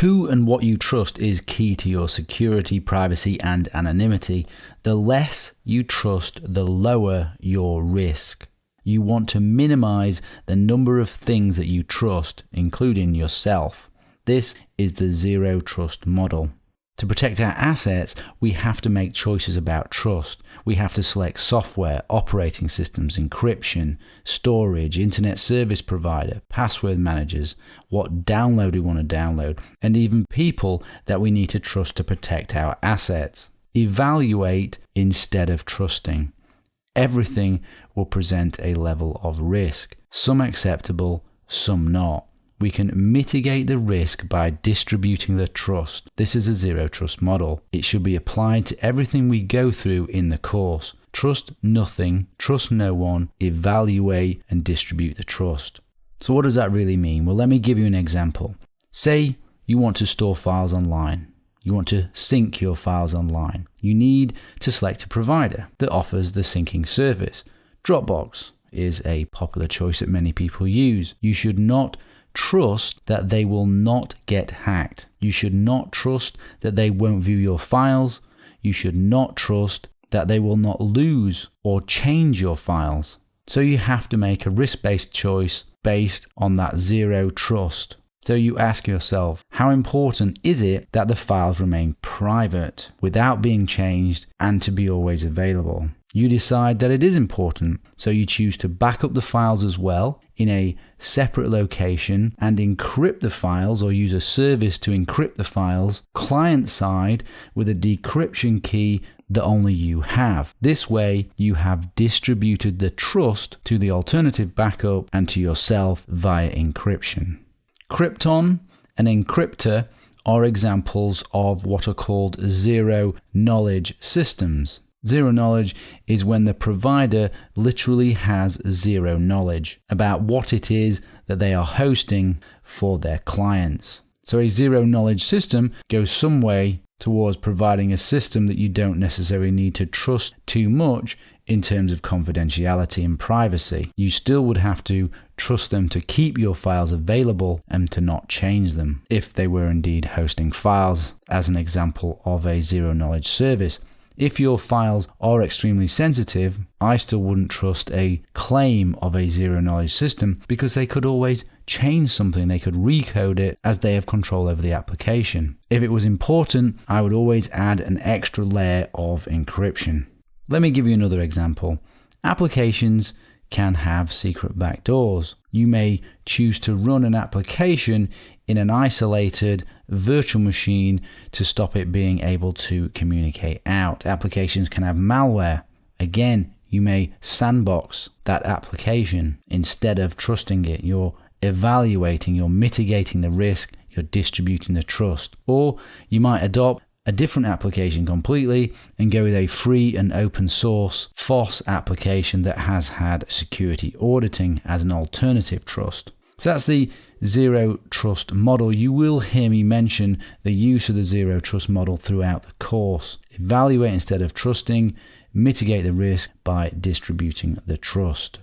Who and what you trust is key to your security, privacy, and anonymity. The less you trust, the lower your risk. You want to minimize the number of things that you trust, including yourself. This is the zero trust model. To protect our assets, we have to make choices about trust. We have to select software, operating systems, encryption, storage, internet service provider, password managers, what download we want to download, and even people that we need to trust to protect our assets. Evaluate instead of trusting. Everything will present a level of risk, some acceptable, some not. We can mitigate the risk by distributing the trust. This is a zero trust model. It should be applied to everything we go through in the course. Trust nothing, trust no one, evaluate and distribute the trust. So what does that really mean? Well, let me give you an example. Say you want to store files online. You want to sync your files online. You need to select a provider that offers the syncing service. Dropbox is a popular choice that many people use. You should not trust that they will not get hacked. You should not trust that they won't view your files. You should not trust that they will not lose or change your files. So you have to make a risk-based choice based on that zero trust. So you ask yourself, how important is it that the files remain private without being changed and to be always available? You decide that it is important, so you choose to back up the files as well in a separate location and encrypt the files or use a service to encrypt the files client side with a decryption key that only you have. This way, you have distributed the trust to the alternative backup and to yourself via encryption. Krypton and encryptor are examples of what are called zero-knowledge systems. Zero knowledge is when the provider literally has zero knowledge about what it is that they are hosting for their clients. So a zero knowledge system goes some way towards providing a system that you don't necessarily need to trust too much in terms of confidentiality and privacy. You still would have to trust them to keep your files available and to not change them if they were indeed hosting files, as an example of a zero knowledge service. If your files are extremely sensitive, I still wouldn't trust a claim of a zero knowledge system because they could always change something. They could recode it as they have control over the application. If it was important, I would always add an extra layer of encryption. Let me give you another example. Applications can have secret backdoors. You may choose to run an application in an isolated virtual machine to stop it being able to communicate out. Applications can have malware. Again, you may sandbox that application instead of trusting it. You're evaluating, you're mitigating the risk, you're distributing the trust. Or you might adopt a different application completely and go with a free and open source FOSS application that has had security auditing as an alternative trust. So that's the zero trust model. You will hear me mention the use of the zero trust model throughout the course. Evaluate instead of trusting, mitigate the risk by distributing the trust.